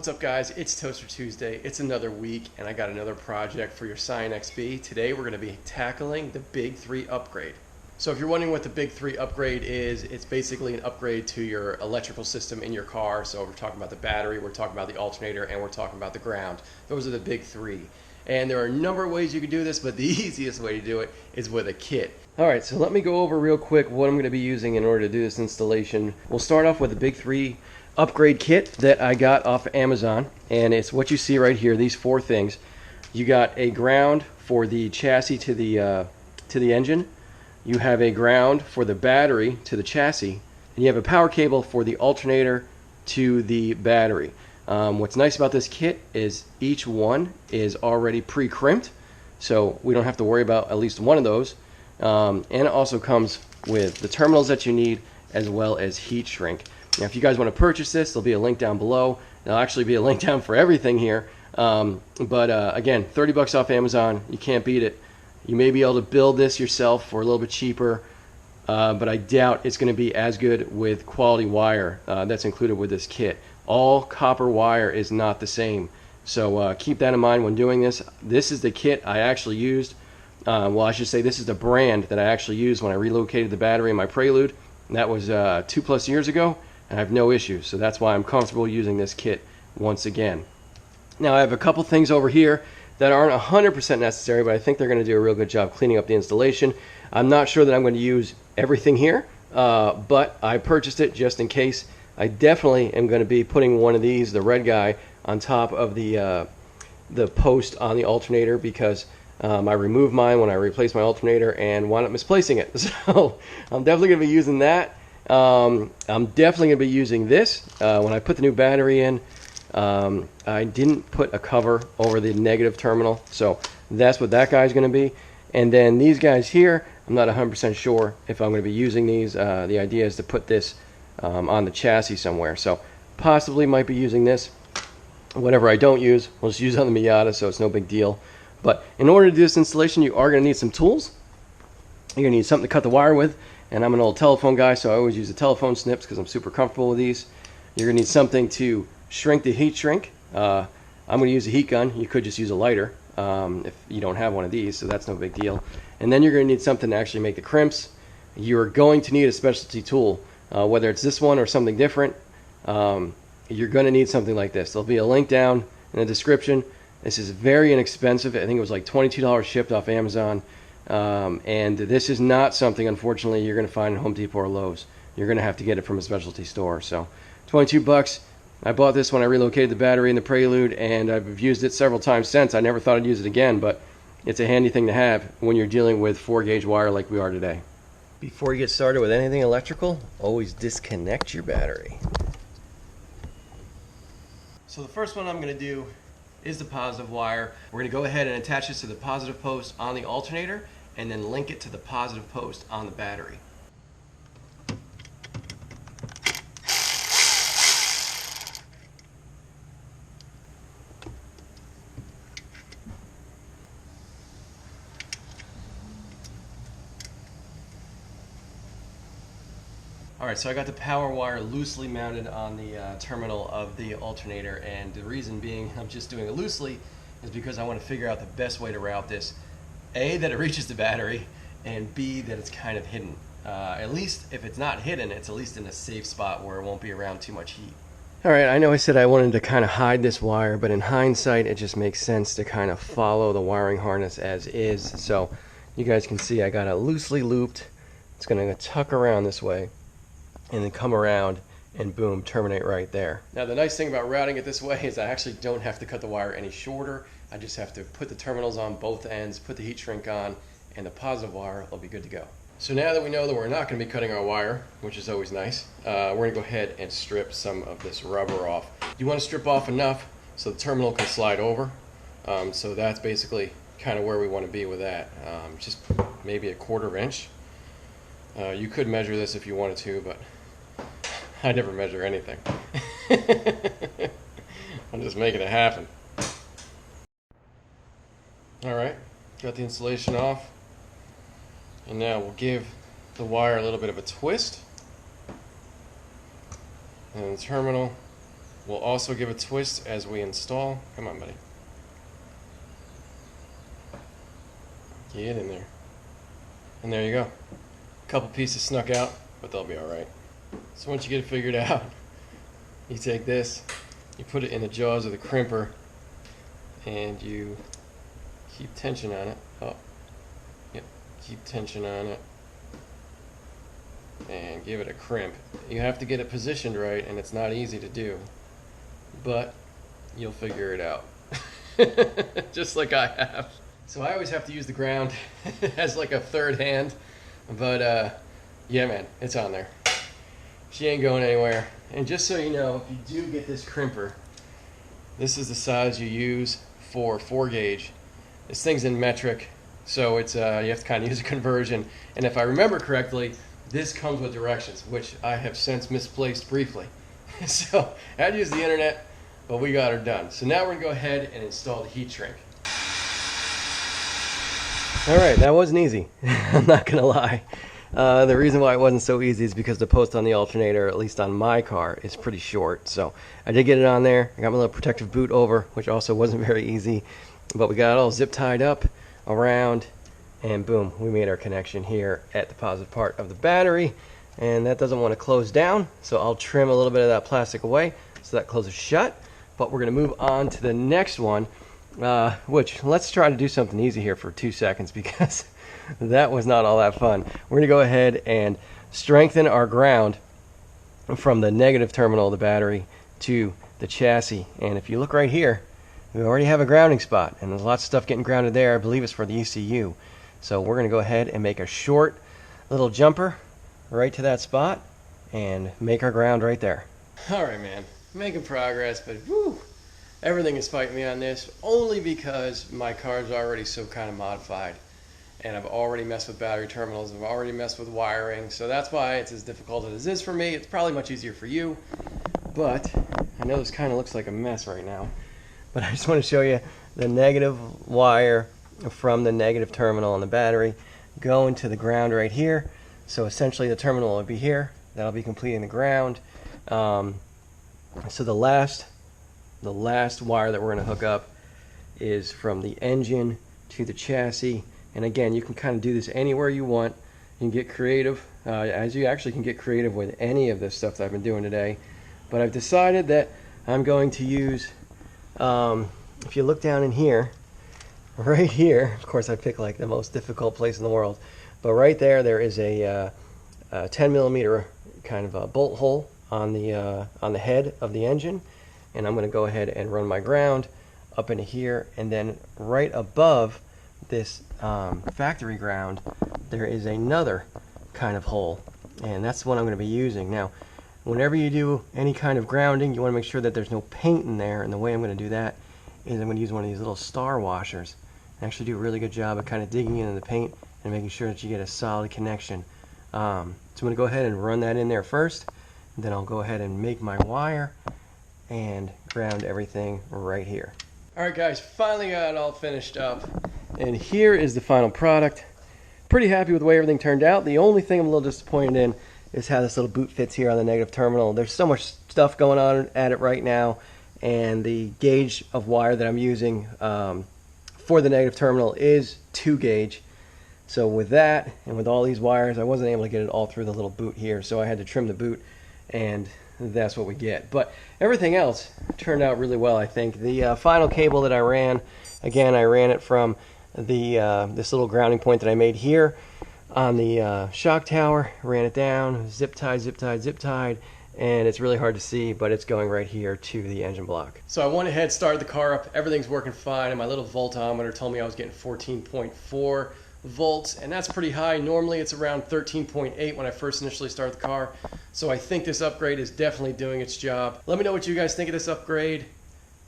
What's up guys, it's Toaster Tuesday. It's another week and I got another project for your Scion XB. Today we're going to be tackling the Big 3 upgrade. So if you're wondering what the Big 3 upgrade is, it's basically an upgrade to your electrical system in your car. So we're talking about the battery, we're talking about the alternator, and we're talking about the ground. Those are the Big 3. And there are a number of ways you can do this, but the easiest way to do it is with a kit. Alright, so let me go over real quick what I'm going to be using in order to do this installation. We'll start off with the Big 3 upgrade kit that I got off Amazon, and it's what you see right here, these 4 things. You got a ground for the chassis to the engine, you have a ground for the battery to the chassis, and you have a power cable for the alternator to the battery. What's nice about this kit is each one is already pre-crimped, so we don't have to worry about at least one of those, and it also comes with the terminals that you need as well as heat shrink. Now, if you guys want to purchase this, there'll be a link down below. There'll actually be a link down for everything here. Again, 30 bucks off Amazon. You can't beat it. You may be able to build this yourself for a little bit cheaper, but I doubt it's going to be as good with quality wire that's included with this kit. All copper wire is not the same. So keep that in mind when doing this. This is the kit I actually used. Well, I should say this is the brand that I actually used when I relocated the battery in my Prelude. And that was 2+ years ago. And I have no issues, so that's why I'm comfortable using this kit once again. Now I have a couple things over here that aren't 100% necessary, but I think they're going to do a real good job cleaning up the installation. I'm not sure that I'm going to use everything here, but I purchased it just in case. I definitely am going to be putting one of these, the red guy, on top of the post on the alternator, because I removed mine when I replaced my alternator and wound up misplacing it. So I'm definitely going to be using that. I'm definitely going to be using this. When I put the new battery in, I didn't put a cover over the negative terminal, so that's what that guy's going to be. And then these guys here, I'm not 100% sure if I'm going to be using these. The idea is to put this on the chassis somewhere, so possibly might be using this. Whatever I don't use, we'll just use it on the Miata, so it's no big deal. But in order to do this installation, you are going to need some tools. You're going to need something to cut the wire with. And I'm an old telephone guy, so I always use the telephone snips because I'm super comfortable with these. You're going to need something to shrink the heat shrink. I'm going to use a heat gun. You could just use a lighter if you don't have one of these, so that's no big deal. And then you're going to need something to actually make the crimps. You're going to need a specialty tool, whether it's this one or something different. You're going to need something like this. There'll be a link down in the description. This is very inexpensive. I think it was like $22 shipped off Amazon. And this is not something, unfortunately, you're going to find in Home Depot or Lowe's. You're going to have to get it from a specialty store. So 22 bucks. I bought this when I relocated the battery in the Prelude, and I've used it several times since. I never thought I'd use it again, but it's a handy thing to have when you're dealing with 4-gauge wire like we are today. Before you get started with anything electrical, always disconnect your battery. So the first one I'm going to do is the positive wire. We're going to go ahead and attach this to the positive post on the alternator and then link it to the positive post on the battery. Alright, so I got the power wire loosely mounted on the terminal of the alternator, and the reason being I'm just doing it loosely is because I want to figure out the best way to route this. A, that it reaches the battery, and B, that it's kind of hidden. At least if it's not hidden, it's at least in a safe spot where it won't be around too much heat. Alright, I know I said I wanted to kind of hide this wire, but in hindsight it just makes sense to kind of follow the wiring harness as is. So you guys can see I got it loosely looped. It's going to tuck around this way and then come around and boom, terminate right there. Now the nice thing about routing it this way is I actually don't have to cut the wire any shorter. I just have to put the terminals on both ends, put the heat shrink on, and the positive wire will be good to go. So now that we know that we're not going to be cutting our wire, which is always nice, we're going to go ahead and strip some of this rubber off. You want to strip off enough so the terminal can slide over. So that's basically kind of where we want to be with that. Just maybe 1/4 inch. You could measure this if you wanted to, but I never measure anything. I'm just making it happen. Alright, got the insulation off. And now we'll give the wire a little bit of a twist. And the terminal We'll also give a twist as we install. Come on, buddy. Get in there. And there you go. A couple pieces snuck out, but they'll be all right. So once you get it figured out, you take this, you put it in the jaws of the crimper, and you keep tension on it. Oh, yep, keep tension on it, and give it a crimp. You have to get it positioned right, and it's not easy to do, but you'll figure it out. Just like I have. So I always have to use the ground as like a third hand, but yeah, man, it's on there. She ain't going anywhere. And just so you know, if you do get this crimper, this is the size you use for 4 gauge. This thing's in metric, so it's you have to kind of use a conversion. And if I remember correctly, this comes with directions, which I have since misplaced briefly. So I had to use the internet, but we got her done. So now we're gonna go ahead and install the heat shrink. All right, that wasn't easy. I'm not gonna lie. The reason why it wasn't so easy is because the post on the alternator, at least on my car, is pretty short. So I did get it on there. I got my little protective boot over, which also wasn't very easy. But we got it all zip tied up around, and boom, we made our connection here at the positive part of the battery. And that doesn't want to close down, so I'll trim a little bit of that plastic away so that closes shut. But we're going to move on to the next one, which let's try to do something easy here for 2 seconds because that was not all that fun. We're going to go ahead and strengthen our ground from the negative terminal of the battery to the chassis. And if you look right here, we already have a grounding spot, and there's lots of stuff getting grounded there. I believe it's for the ECU. So we're going to go ahead and make a short little jumper right to that spot and make our ground right there. All right, man, making progress, but whew, everything is fighting me on this only because my car's already so kind of modified. And I've already messed with battery terminals, I've already messed with wiring, so that's why it's as difficult as it is for me. It's probably much easier for you, but I know this kind of looks like a mess right now. But I just want to show you the negative wire from the negative terminal on the battery going to the ground right here. So essentially the terminal will be here, that'll be completing the ground. So the last wire that we're going to hook up is from the engine to the chassis. And again, you can kind of do this anywhere you want. You can get creative, as you actually can get creative with any of this stuff that I've been doing today. But I've decided that I'm going to use, if you look down in here, right here, of course I picked like the most difficult place in the world, but right there, there is a 10 millimeter kind of a bolt hole on the head of the engine. And I'm going to go ahead and run my ground up into here, and then right above this factory ground there is another kind of hole, and that's the one I'm going to be using. Now whenever you do any kind of grounding, you want to make sure that there's no paint in there, and the way I'm going to do that is I'm going to use one of these little star washers and actually do a really good job of kind of digging into the paint and making sure that you get a solid connection. So I'm going to go ahead and run that in there first, and then I'll go ahead and make my wire and ground everything right here. Alright guys, finally got it all finished up, and here is the final product. Pretty happy with the way everything turned out. The only thing I'm a little disappointed in is how this little boot fits here on the negative terminal. There's so much stuff going on at it right now, and the gauge of wire that I'm using for the negative terminal is 2 gauge. So with that, and with all these wires, I wasn't able to get it all through the little boot here, so I had to trim the boot, and that's what we get. But everything else turned out really well, I think. The final cable that I ran, again, I ran it from the this little grounding point that I made here on the shock tower, ran it down, zip tied, zip tied, zip tied, and it's really hard to see, but it's going right here to the engine block. So I went ahead, started the car up, everything's working fine, and my little voltometer told me I was getting 14.4 volts, and that's pretty high. Normally it's around 13.8 when I first initially started the car, so I think this upgrade is definitely doing its job. Let me know what you guys think of this upgrade.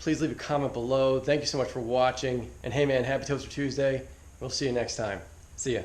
Please leave a comment below. Thank you so much for watching, and hey man, happy Toaster Tuesday. We'll see you next time. See ya.